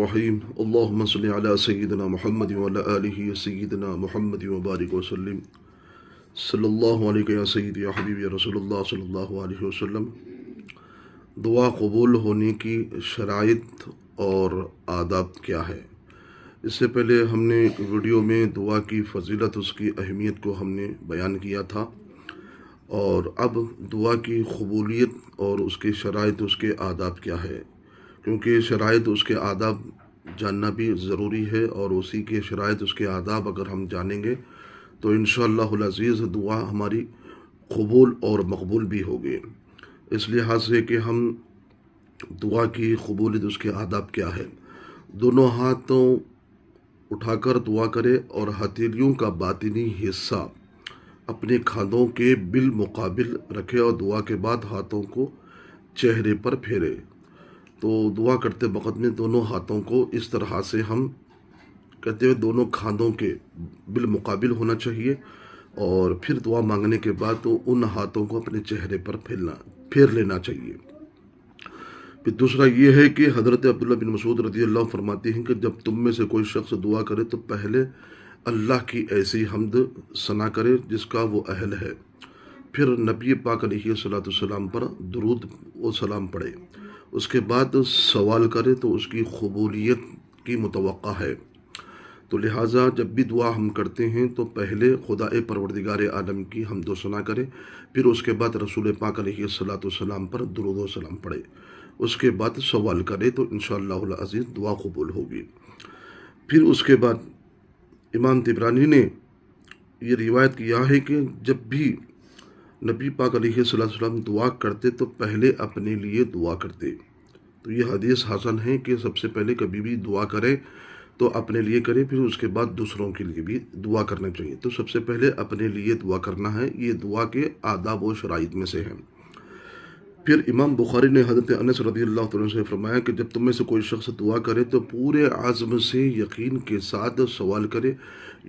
الرحیم اللہم صلی علی سیدنا محمد وعلی آلہ سیدنا محمد وبارک وسلم صلی اللہ علیہ یا سیدی یا حبیبی یا رسول اللہ صلی اللہ علیہ وسلم۔ دعا قبول ہونے کی شرائط اور آداب کیا ہے؟ اس سے پہلے ہم نے ایک ویڈیو میں دعا کی فضیلت، اس کی اہمیت کو ہم نے بیان کیا تھا، اور اب دعا کی قبولیت اور اس کے شرائط، اس کے آداب کیا ہے، کیونکہ شرائط اس کے آداب جاننا بھی ضروری ہے، اور اسی کے شرائط اس کے آداب اگر ہم جانیں گے تو انشاءاللہ العزیز دعا ہماری قبول اور مقبول بھی ہوگی۔ اس لحاظ سے کہ ہم دعا کی قبولیت، اس کے آداب کیا ہے، دونوں ہاتھوں اٹھا کر دعا کرے اور ہتھیلیوں کا باطنی حصہ اپنے کھانوں کے بالمقابل رکھے اور دعا کے بعد ہاتھوں کو چہرے پر پھیرے۔ تو دعا کرتے وقت میں دونوں ہاتھوں کو اس طرح سے ہم کہتے ہوئے دونوں کھانوں کے بالمقابل ہونا چاہیے، اور پھر دعا مانگنے کے بعد تو ان ہاتھوں کو اپنے چہرے پر پھیر لینا چاہیے۔ پھر دوسرا یہ ہے کہ حضرت عبداللہ بن مسعود رضی اللہ عنہ فرماتے ہیں کہ جب تم میں سے کوئی شخص دعا کرے تو پہلے اللہ کی ایسی حمد ثنا کرے جس کا وہ اہل ہے، پھر نبی پاک علیہ الصلوۃ والسلام پر درود و سلام پڑھے، اس کے بعد سوال کرے تو اس کی قبولیت کی متوقع ہے۔ تو لہٰذا جب بھی دعا ہم کرتے ہیں تو پہلے خدا پروردگار عالم کی حمد و ثنا کرے، پھر اس کے بعد رسول پاک علیہ الصلوۃ والسلام پر درود و سلام پڑھے، اس کے بعد سوال کرے تو انشاءاللہ العزیز دعا قبول ہوگی۔ پھر اس کے بعد امام طبرانی نے یہ روایت کیا ہے کہ جب بھی نبی پاک علیہ الصلوۃ والسلام دعا کرتے تو پہلے اپنے لیے دعا کرتے۔ تو یہ حدیث حسن ہے کہ سب سے پہلے کبھی بھی دعا کرے تو اپنے لیے کرے، پھر اس کے بعد دوسروں کے لیے بھی دعا کرنا چاہیے۔ تو سب سے پہلے اپنے لیے دعا کرنا ہے، یہ دعا کے آداب و شرائط میں سے ہے۔ پھر امام بخاری نے حضرت انس رضی اللہ عنہ سے فرمایا کہ جب تم میں سے کوئی شخص دعا کرے تو پورے عزم سے یقین کے ساتھ سوال کرے،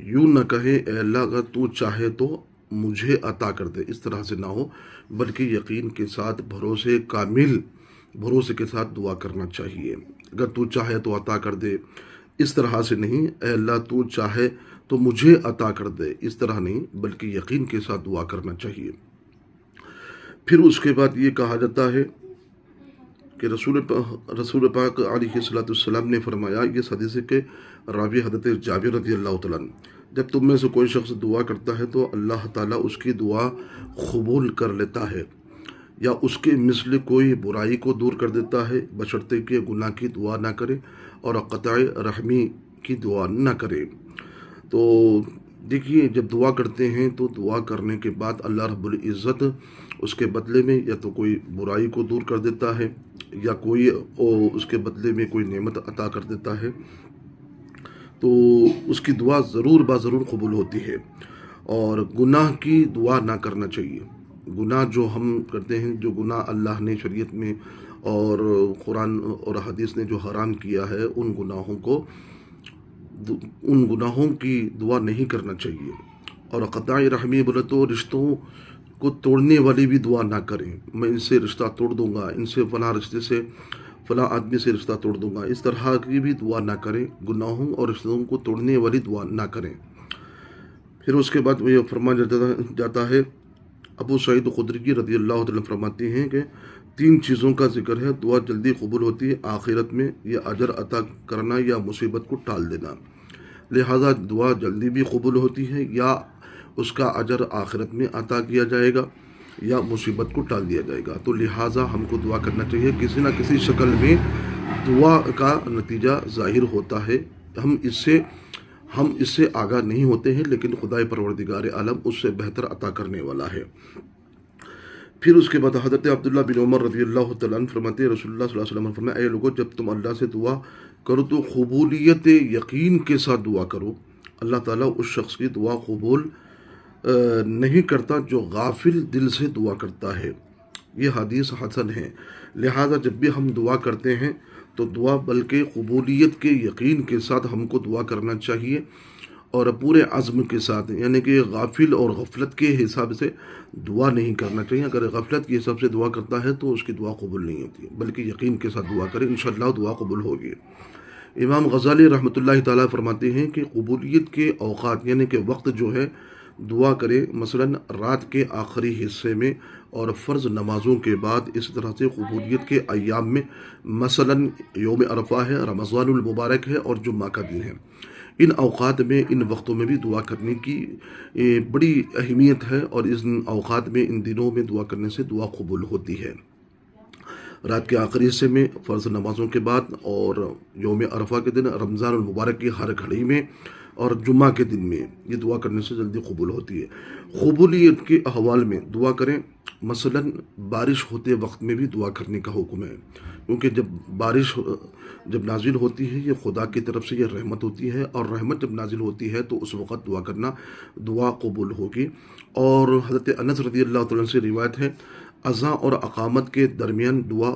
یوں نہ کہے اے اللہ اگر تو چاہے تو مجھے عطا کر دے، اس طرح سے نہ ہو، بلکہ یقین کے ساتھ کامل بھروسے کے ساتھ دعا کرنا چاہیے۔ اگر تو چاہے تو عطا کر دے، اس طرح سے نہیں، اے اللہ تو چاہے تو مجھے عطا کر دے، اس طرح نہیں، بلکہ یقین کے ساتھ دعا کرنا چاہیے۔ پھر اس کے بعد یہ کہا جاتا ہے کہ رسول پاک علیہ الصلوۃ والسلام نے فرمایا، یہ حدیث کے راوی حضرت جابر رضی اللہ تعالیٰ عنہ، جب تم میں سے کوئی شخص دعا کرتا ہے تو اللہ تعالیٰ اس کی دعا قبول کر لیتا ہے، یا اس کے مثل کوئی برائی کو دور کر دیتا ہے، بشرطے کہ گناہ کی دعا نہ کرے اور قطع رحمی کی دعا نہ کرے۔ تو دیکھیے، جب دعا کرتے ہیں تو دعا کرنے کے بعد اللہ رب العزت اس کے بدلے میں یا تو کوئی برائی کو دور کر دیتا ہے، یا کوئی اس کے بدلے میں کوئی نعمت عطا کر دیتا ہے، تو اس کی دعا ضرور ضرور قبول ہوتی ہے۔ اور گناہ کی دعا نہ کرنا چاہیے۔ گناہ جو ہم کرتے ہیں، جو گناہ اللہ نے شریعت میں اور قرآن اور حدیث نے جو حرام کیا ہے، ان گناہوں کی دعا نہیں کرنا چاہیے۔ اور قطع رحمی بولے تو رشتوں کو توڑنے والی بھی دعا نہ کریں، میں ان سے رشتہ توڑ دوں گا، ان سے فلاں آدمی سے رشتہ توڑ دوں گا، اس طرح کی بھی دعا نہ کریں، گناہوں اور رشتوں کو توڑنے والی دعا نہ کریں۔ پھر اس کے بعد یہ فرمایا جاتا ہے، ابو سعید خدری رضی اللہ عنہ فرماتے ہیں کہ 3 چیزوں کا ذکر ہے، دعا جلدی قبول ہوتی ہے آخرت میں، یا اجر عطا کرنا یا مصیبت کو ٹال دینا۔ لہذا دعا جلدی بھی قبول ہوتی ہے، یا اس کا اجر آخرت میں عطا کیا جائے گا، یا مصیبت کو ٹال دیا جائے گا۔ تو لہٰذا ہم کو دعا کرنا چاہیے، کسی نہ کسی شکل میں دعا کا نتیجہ ظاہر ہوتا ہے، ہم اس سے آگاہ نہیں ہوتے ہیں، لیکن خدا پروردگار عالم اس سے بہتر عطا کرنے والا ہے۔ پھر اس کے بعد حضرت عبداللہ بن عمر رضی اللہ تعالیٰ عنہ فرماتے ہیں، رسول اللہ صلی اللہ علیہ وسلم فرمایا، اے لوگو جب تم اللہ سے دعا کرو تو قبولیت یقین کے ساتھ دعا کرو، اللہ تعالیٰ اس شخص کی دعا قبول نہیں کرتا جو غافل دل سے دعا کرتا ہے۔ یہ حدیث حسن ہے۔ لہذا جب بھی ہم دعا کرتے ہیں تو دعا بلکہ قبولیت کے یقین کے ساتھ ہم کو دعا کرنا چاہیے، اور پورے عزم کے ساتھ، یعنی کہ غافل اور غفلت کے حساب سے دعا نہیں کرنا چاہیے۔ اگر غفلت کے حساب سے دعا کرتا ہے تو اس کی دعا قبول نہیں ہوتی، بلکہ یقین کے ساتھ دعا کرے، انشاءاللہ دعا قبول ہوگی۔ امام غزالی رحمۃ اللہ تعالیٰ فرماتے ہیں کہ قبولیت کے اوقات یعنی کہ وقت جو ہے دعا کرے، مثلاً رات کے آخری حصے میں اور فرض نمازوں کے بعد، اس طرح سے قبولیت کے ایام میں، مثلاً یوم عرفہ ہے، رمضان المبارک ہے اور جمعہ کا دن ہے، ان اوقات میں، ان وقتوں میں بھی دعا کرنے کی بڑی اہمیت ہے، اور ان اوقات میں، ان دنوں میں دعا کرنے سے دعا قبول ہوتی ہے۔ رات کے آخری حصے میں، فرض نمازوں کے بعد، اور یوم عرفہ کے دن، رمضان المبارک کی ہر گھڑی میں، اور جمعہ کے دن میں یہ دعا کرنے سے جلدی قبول ہوتی ہے۔ قبولیت کے احوال میں دعا کریں، مثلاً بارش ہوتے وقت میں بھی دعا کرنے کا حکم ہے، کیونکہ جب بارش جب نازل ہوتی ہے، یہ خدا کی طرف سے یہ رحمت ہوتی ہے، اور رحمت جب نازل ہوتی ہے تو اس وقت دعا کرنا، دعا قبول ہوگی۔ اور حضرت انس رضی اللہ تعالیٰ عنہ سے روایت ہے، اذان اور اقامت کے درمیان دعا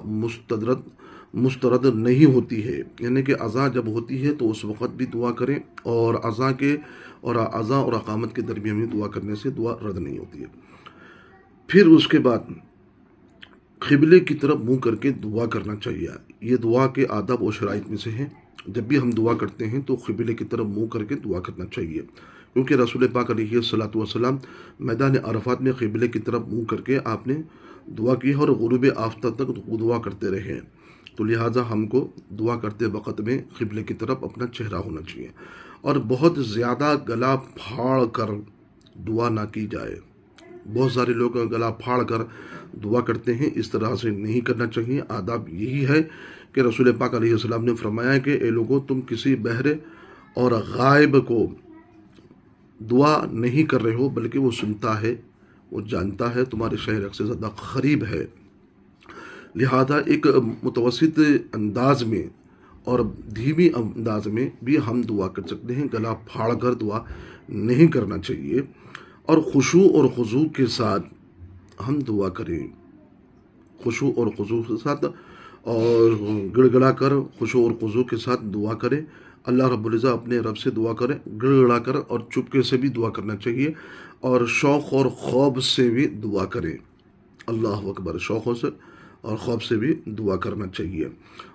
مسترد نہیں ہوتی ہے، یعنی کہ اذان جب ہوتی ہے تو اس وقت بھی دعا کریں، اور اذان اور اقامت کے درمیان میں دعا کرنے سے دعا رد نہیں ہوتی ہے۔ پھر اس کے بعد قبلے کی طرف منہ کر کے دعا کرنا چاہیے۔ یہ دعا کے آداب و شرائط میں سے ہیں۔ جب بھی ہم دعا کرتے ہیں تو قبلے کی طرف منہ کر کے دعا کرنا چاہیے، کیونکہ رسول پاک علیہ الصلوۃ والسلام میدان عرفات میں قبلے کی طرف منہ کر کے آپ نے دعا کی اور غروب آفتاب تک دعا کرتے رہے ہیں۔ تو لہٰذا ہم کو دعا کرتے وقت میں قبلے کی طرف اپنا چہرہ ہونا چاہیے، اور بہت زیادہ گلا پھاڑ کر دعا نہ کی جائے۔ بہت سارے لوگ گلا پھاڑ کر دعا کرتے ہیں، اس طرح سے نہیں کرنا چاہیے۔ آداب یہی ہے کہ رسول پاک علیہ السلام نے فرمایا کہ اے لوگو، تم کسی بہرے اور غائب کو دعا نہیں کر رہے ہو، بلکہ وہ سنتا ہے، وہ جانتا ہے، تمہارے شہر سے زیادہ قریب ہے۔ لہذا ایک متوسط انداز میں اور دھیمی انداز میں بھی ہم دعا کر سکتے ہیں، گلا پھاڑ کر دعا نہیں کرنا چاہیے، اور خشوع اور خضوع کے ساتھ ہم دعا کریں، خشوع اور خضوع کے ساتھ، اور گڑ گڑا کر خشوع اور خضوع کے ساتھ دعا کریں۔ اللہ رب العزت اپنے رب سے دعا کریں، گڑ گڑا کر، اور چپکے سے بھی دعا کرنا چاہیے، اور شوق اور خوف سے بھی دعا کریں۔ اللہ اکبر، شوق سے اور خوف سے بھی دعا کرنا چاہیے۔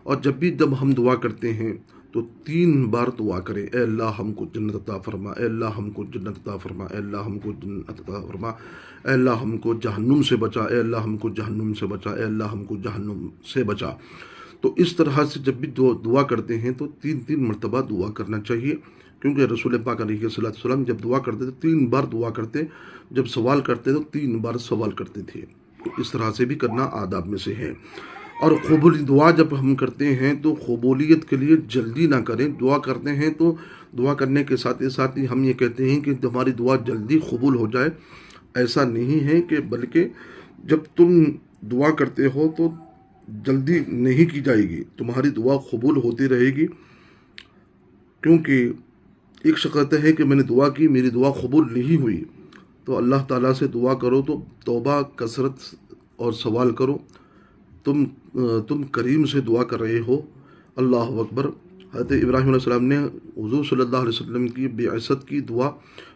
اور جب ہم دعا کرتے ہیں تو 3 بار دعا کریں، اے اللہ ہم کو جنت عطا فرما، اے اللہ ہم کو جنت عطا فرما، اے اللہ ہم کو جنت عطا فرما، اے اللہ ہم کو جہنم سے بچا، اے اللہ ہم کو جہنم سے بچا، اے اللہ ہم کو جہنم سے بچا۔ تو اس طرح سے جب بھی دعا کرتے ہیں تو 3 مرتبہ دعا کرنا چاہیے، کیونکہ رسول پاک علیہ الصلوۃ والسلام جب دعا کرتے تو 3 بار دعا کرتے، جب سوال کرتے تو 3 بار سوال کرتے تھے۔ تو اس طرح سے بھی کرنا آداب میں سے ہے۔ اور قبولی دعا جب ہم کرتے ہیں تو قبولیت کے لیے جلدی نہ کریں۔ دعا کرتے ہیں تو دعا کرنے کے ساتھ ہی ہم یہ کہتے ہیں کہ تمہاری دعا جلدی قبول ہو جائے، ایسا نہیں ہے، کہ بلکہ جب تم دعا کرتے ہو تو جلدی نہیں کی جائے گی، تمہاری دعا قبول ہوتی رہے گی، کیونکہ ایک شخص کہتا ہے کہ میں نے دعا کی، میری دعا قبول نہیں ہوئی۔ تو اللہ تعالیٰ سے دعا کرو تو توبہ کثرت اور سوال کرو، تم کریم سے دعا کر رہے ہو۔ اللہ اکبر۔ حضرت ابراہیم علیہ السلام نے حضور صلی اللہ علیہ وسلم کی بعثت کی دعا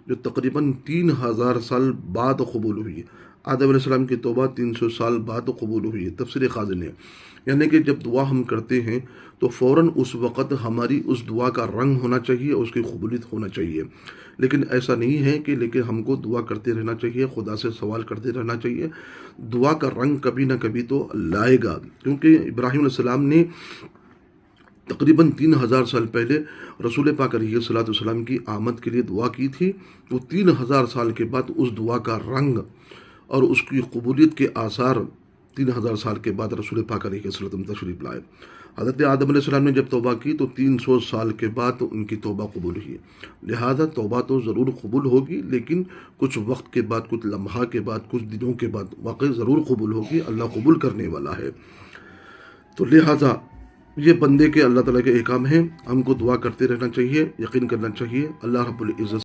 جو تقریباً 3000 سال بعد قبول ہوئی، آدم علیہ السلام کی توبہ 300 سال بعد قبول ہوئی ہے، تفسیر خازن نے، یعنی کہ جب دعا ہم کرتے ہیں تو فوراً اس وقت ہماری اس دعا کا رنگ ہونا چاہیے، اس کی قبولیت ہونا چاہیے۔ لیکن ایسا نہیں ہے کہ لیکن ہم کو دعا کرتے رہنا چاہیے، خدا سے سوال کرتے رہنا چاہیے، دعا کا رنگ کبھی نہ کبھی تو لائے گا، کیونکہ ابراہیم علیہ السلام نے تقریباً 3000 سال پہلے رسول پاک علیہ الصلوۃ والسلام کی آمد کے لیے دعا کی تھی۔ وہ 3000 سال کے بعد اس دعا کا رنگ اور اس کی قبولیت کے آثار 3000 سال کے بعد رسول پاک علیہ الصلوۃ والسلام تشریف لائے۔ حضرت آدم علیہ السلام نے جب توبہ کی تو 300 سال کے بعد ان کی توبہ قبول ہوئی۔ لہذا توبہ تو ضرور قبول ہوگی، لیکن کچھ وقت کے بعد، کچھ لمحہ کے بعد، کچھ دنوں کے بعد واقعی ضرور قبول ہوگی، اللہ قبول کرنے والا ہے۔ تو لہذا یہ بندے کے اللہ تعالیٰ کے احکام ہیں، ہم کو دعا کرتے رہنا چاہیے، یقین کرنا چاہیے۔ اللہ رب العزت